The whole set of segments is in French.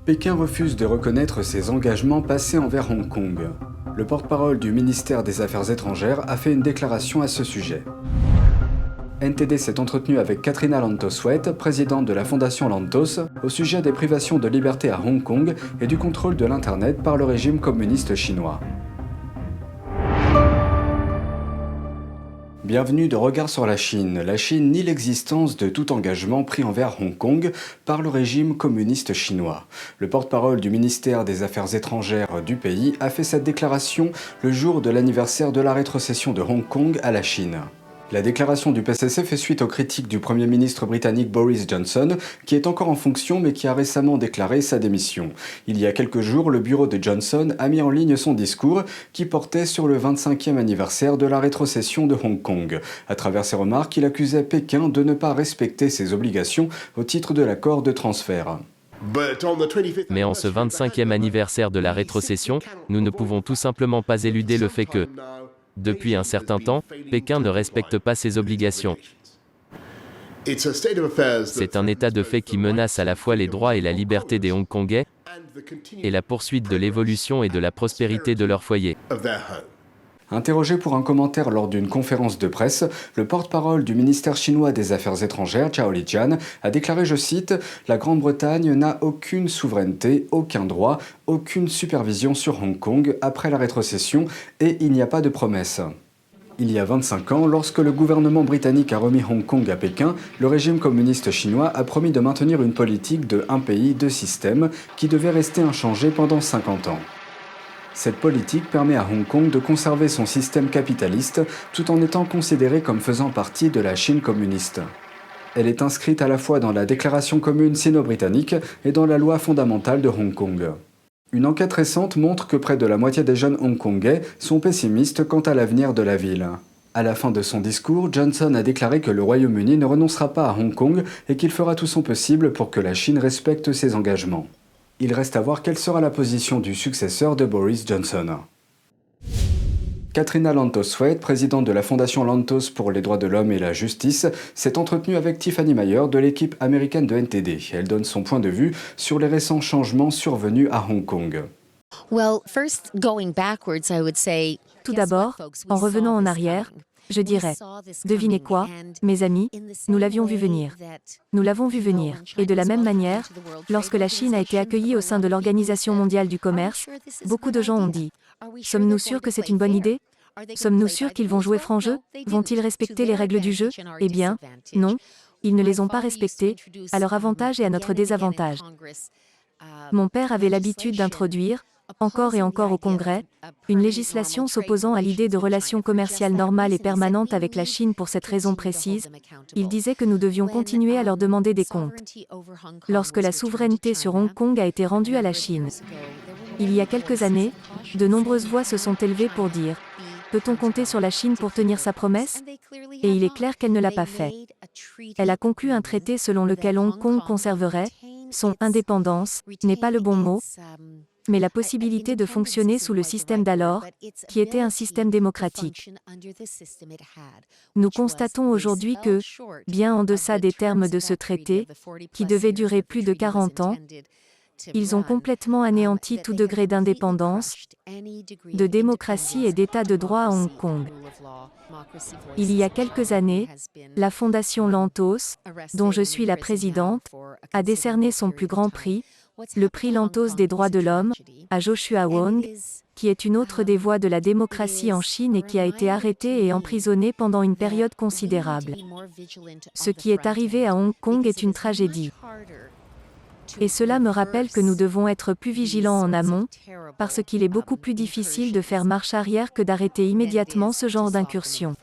Pékin refuse de reconnaître ses engagements passés envers Hong Kong. Le porte-parole du ministère des Affaires étrangères a fait une déclaration à ce sujet. NTD s'est entretenu avec Katrina Lantos-Sweat, présidente de la Fondation Lantos, au sujet des privations de liberté à Hong Kong et du contrôle de l'Internet par le régime communiste chinois. Bienvenue de Regard sur la Chine. La Chine nie l'existence de tout engagement pris envers Hong Kong par le régime communiste chinois. Le porte-parole du ministère des Affaires étrangères du pays a fait cette déclaration le jour de l'anniversaire de la rétrocession de Hong Kong à la Chine. La déclaration du PCC fait suite aux critiques du Premier ministre britannique Boris Johnson, qui est encore en fonction mais qui a récemment déclaré sa démission. Il y a quelques jours, le bureau de Johnson a mis en ligne son discours qui portait sur le 25e anniversaire de la rétrocession de Hong Kong. À travers ses remarques, il accusait Pékin de ne pas respecter ses obligations au titre de l'accord de transfert. Mais en ce 25e anniversaire de la rétrocession, nous ne pouvons tout simplement pas éluder le fait que, depuis un certain temps, Pékin ne respecte pas ses obligations. C'est un état de fait qui menace à la fois les droits et la liberté des Hongkongais et la poursuite de l'évolution et de la prospérité de leur foyer. Interrogé pour un commentaire lors d'une conférence de presse, le porte-parole du ministère chinois des Affaires étrangères, Zhao Lijian, a déclaré, je cite, « La Grande-Bretagne n'a aucune souveraineté, aucun droit, aucune supervision sur Hong Kong après la rétrocession et il n'y a pas de promesse. » Il y a 25 ans, lorsque le gouvernement britannique a remis Hong Kong à Pékin, le régime communiste chinois a promis de maintenir une politique de un pays, deux systèmes qui devait rester inchangée pendant 50 ans. Cette politique permet à Hong Kong de conserver son système capitaliste tout en étant considéré comme faisant partie de la Chine communiste. Elle est inscrite à la fois dans la déclaration commune sino-britannique et dans la loi fondamentale de Hong Kong. Une enquête récente montre que près de la moitié des jeunes hongkongais sont pessimistes quant à l'avenir de la ville. À la fin de son discours, Johnson a déclaré que le Royaume-Uni ne renoncera pas à Hong Kong et qu'il fera tout son possible pour que la Chine respecte ses engagements. Il reste à voir quelle sera la position du successeur de Boris Johnson. Katrina Lantos-Sweat, présidente de la Fondation Lantos pour les droits de l'homme et la justice, s'est entretenue avec Tiffany Mayer de l'équipe américaine de NTD. Elle donne son point de vue sur les récents changements survenus à Hong Kong. Tout d'abord, en revenant en arrière, je dirais, devinez quoi, mes amis, nous l'avions vu venir. Nous l'avons vu venir. Et de la même manière, lorsque la Chine a été accueillie au sein de l'Organisation mondiale du commerce, beaucoup de gens ont dit, sommes-nous sûrs que c'est une bonne idée? Sommes-nous sûrs qu'ils vont jouer franc jeu? Vont-ils respecter les règles du jeu? Eh bien, non, ils ne les ont pas respectées, à leur avantage et à notre désavantage. Mon père avait l'habitude d'introduire, encore et encore au Congrès, une législation s'opposant à l'idée de relations commerciales normales et permanentes avec la Chine pour cette raison précise. Il disait que nous devions continuer à leur demander des comptes. Lorsque la souveraineté sur Hong Kong a été rendue à la Chine, il y a quelques années, de nombreuses voix se sont élevées pour dire « Peut-on compter sur la Chine pour tenir sa promesse ?» Et il est clair qu'elle ne l'a pas fait. Elle a conclu un traité selon lequel Hong Kong conserverait son indépendance, n'est pas le bon mot, mais la possibilité de fonctionner sous le système d'alors, qui était un système démocratique. Nous constatons aujourd'hui que, bien en deçà des termes de ce traité, qui devait durer plus de 40 ans, ils ont complètement anéanti tout degré d'indépendance, de démocratie et d'état de droit à Hong Kong. Il y a quelques années, la Fondation Lantos, dont je suis la présidente, a décerné son plus grand prix, le prix Lantos des droits de l'homme, à Joshua Wong, qui est une autre des voix de la démocratie en Chine et qui a été arrêté et emprisonné pendant une période considérable. Ce qui est arrivé à Hong Kong est une tragédie. Et cela me rappelle que nous devons être plus vigilants en amont, parce qu'il est beaucoup plus difficile de faire marche arrière que d'arrêter immédiatement ce genre d'incursion.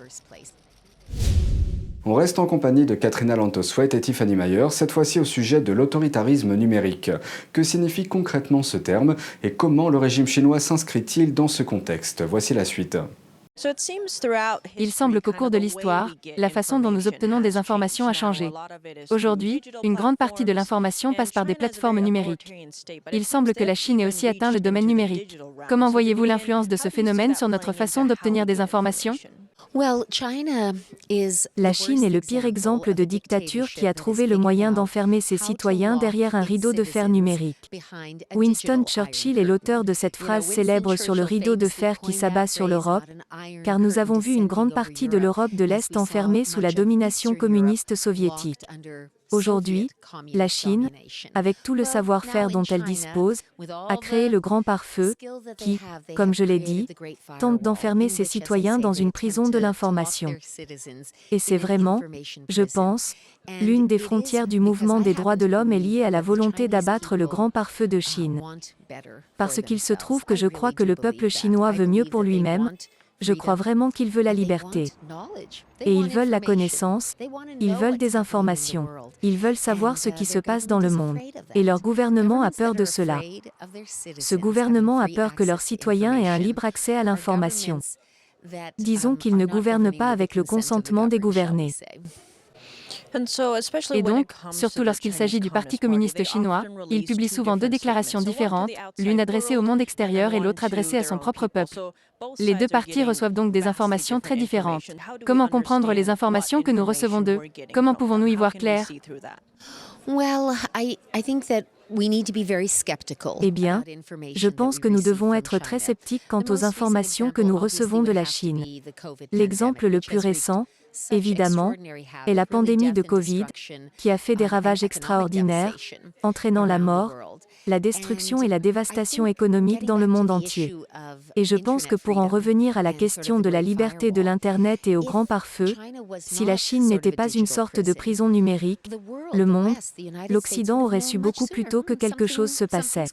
On reste en compagnie de Katrina Lantos-Sweat et Tiffany Mayer, cette fois-ci au sujet de l'autoritarisme numérique. Que signifie concrètement ce terme et comment le régime chinois s'inscrit-il dans ce contexte? Voici la suite. Il semble qu'au cours de l'histoire, la façon dont nous obtenons des informations a changé. Aujourd'hui, une grande partie de l'information passe par des plateformes numériques. Il semble que la Chine ait aussi atteint le domaine numérique. Comment voyez-vous l'influence de ce phénomène sur notre façon d'obtenir des informations ? La Chine est le pire exemple de dictature qui a trouvé le moyen d'enfermer ses citoyens derrière un rideau de fer numérique. Winston Churchill est l'auteur de cette phrase célèbre sur le rideau de fer qui s'abat sur l'Europe, car nous avons vu une grande partie de l'Europe de l'Est enfermée sous la domination communiste soviétique. Aujourd'hui, la Chine, avec tout le savoir-faire dont elle dispose, a créé le grand pare-feu qui, comme je l'ai dit, tente d'enfermer ses citoyens dans une prison de l'information. Et c'est vraiment, je pense, l'une des frontières du mouvement des droits de l'homme est liée à la volonté d'abattre le grand pare-feu de Chine. Parce qu'il se trouve que je crois que le peuple chinois veut mieux pour lui-même. Je crois vraiment qu'ils veulent la liberté. Et ils veulent la connaissance, ils veulent des informations. Ils veulent savoir ce qui se passe dans le monde. Et leur gouvernement a peur de cela. Ce gouvernement a peur que leurs citoyens aient un libre accès à l'information. Disons qu'ils ne gouvernent pas avec le consentement des gouvernés. Et donc, surtout lorsqu'il s'agit du Parti communiste chinois, il publie souvent deux déclarations différentes, l'une adressée au monde extérieur et l'autre adressée à son propre peuple. Les deux partis reçoivent donc des informations très différentes. Comment comprendre les informations que nous recevons d'eux ? Comment pouvons-nous y voir clair ? Eh bien, je pense que nous devons être très sceptiques quant aux informations que nous recevons de la Chine. L'exemple le plus récent, évidemment, est la pandémie de Covid, qui a fait des ravages extraordinaires, entraînant la mort, la destruction et la dévastation économique dans le monde entier. Et je pense que pour en revenir à la question de la liberté de l'Internet et au grand pare-feu, si la Chine n'était pas une sorte de prison numérique, le monde, l'Occident aurait su beaucoup plus tôt que quelque chose se passait.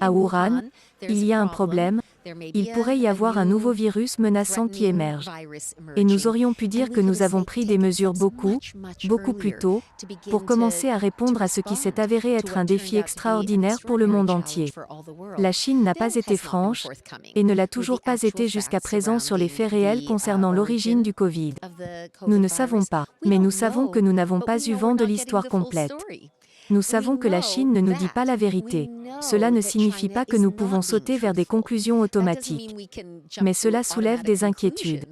À Wuhan, il y a un problème. Il pourrait y avoir un nouveau virus menaçant qui émerge. Et nous aurions pu dire que nous avons pris des mesures beaucoup plus tôt, pour commencer à répondre à ce qui s'est avéré être un défi extraordinaire pour le monde entier. La Chine n'a pas été franche, et ne l'a toujours pas été jusqu'à présent sur les faits réels concernant l'origine du Covid. Nous ne savons pas, mais nous savons que nous n'avons pas eu vent de l'histoire complète. Nous savons que la Chine ne nous dit pas la vérité. Cela ne signifie pas que nous pouvons sauter vers des conclusions automatiques. Mais cela soulève des inquiétudes.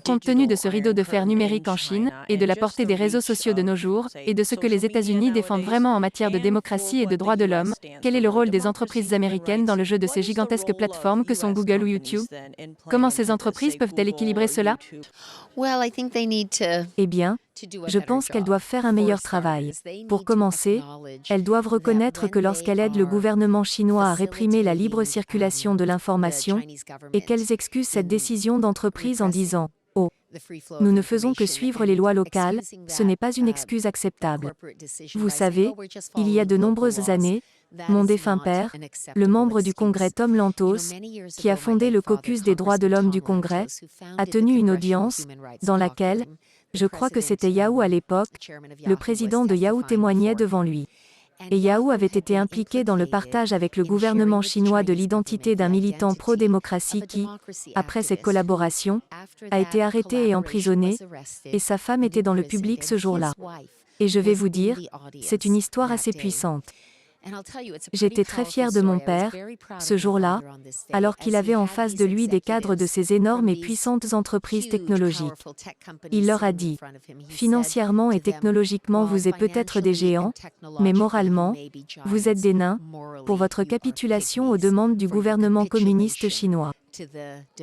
Compte tenu de ce rideau de fer numérique en Chine, et de la portée des réseaux sociaux de nos jours, et de ce que les États-Unis défendent vraiment en matière de démocratie et de droits de l'homme, quel est le rôle des entreprises américaines dans le jeu de ces gigantesques plateformes que sont Google ou YouTube ? Comment ces entreprises peuvent-elles équilibrer cela ? Eh bien, je pense qu'elles doivent faire un meilleur travail. Pour commencer, elles doivent reconnaître que lorsqu'elles aident le gouvernement chinois à réprimer la libre circulation de l'information, et qu'elles excusent cette décision d'entreprise en disant « Oh, nous ne faisons que suivre les lois locales », ce n'est pas une excuse acceptable. Vous savez, il y a de nombreuses années, mon défunt père, le membre du Congrès Tom Lantos, qui a fondé le caucus des droits de l'homme du Congrès, a tenu une audience, dans laquelle, je crois que c'était Yahoo à l'époque, le président de Yahoo témoignait devant lui. Et Yahoo avait été impliqué dans le partage avec le gouvernement chinois de l'identité d'un militant pro-démocratie qui, après cette collaboration, a été arrêté et emprisonné, et sa femme était dans le public ce jour-là. Et je vais vous dire, c'est une histoire assez puissante. J'étais très fière de mon père, ce jour-là, alors qu'il avait en face de lui des cadres de ces énormes et puissantes entreprises technologiques. Il leur a dit, financièrement et technologiquement vous êtes peut-être des géants, mais moralement, vous êtes des nains, pour votre capitulation aux demandes du gouvernement communiste chinois.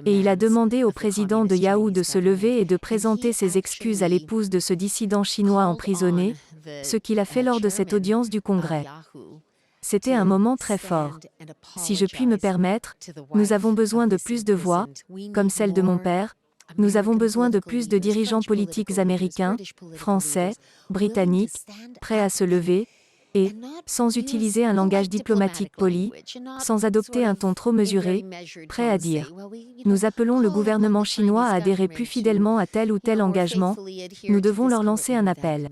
Et il a demandé au président de Yahoo de se lever et de présenter ses excuses à l'épouse de ce dissident chinois emprisonné, ce qu'il a fait lors de cette audience du Congrès. C'était un moment très fort. Si je puis me permettre, nous avons besoin de plus de voix, comme celle de mon père. Nous avons besoin de plus de dirigeants politiques américains, français, britanniques, prêts à se lever, et, sans utiliser un langage diplomatique poli, sans adopter un ton trop mesuré, prêts à dire « Nous appelons le gouvernement chinois à adhérer plus fidèlement à tel ou tel engagement, nous devons leur lancer un appel.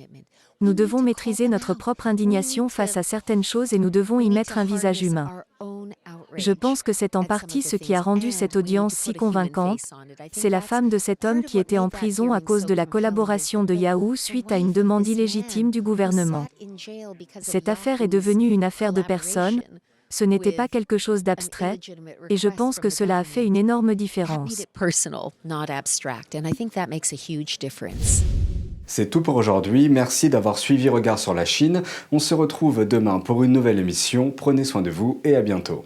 Nous devons maîtriser notre propre indignation face à certaines choses et nous devons y mettre un visage humain. » Je pense que c'est en partie ce qui a rendu cette audience si convaincante. C'est la femme de cet homme qui était en prison à cause de la collaboration de Yahoo suite à une demande illégitime du gouvernement. Cette affaire est devenue une affaire de personnes. Ce n'était pas quelque chose d'abstrait, et je pense que cela a fait une énorme différence. C'est tout pour aujourd'hui, merci d'avoir suivi Regard sur la Chine. On se retrouve demain pour une nouvelle émission, prenez soin de vous et à bientôt.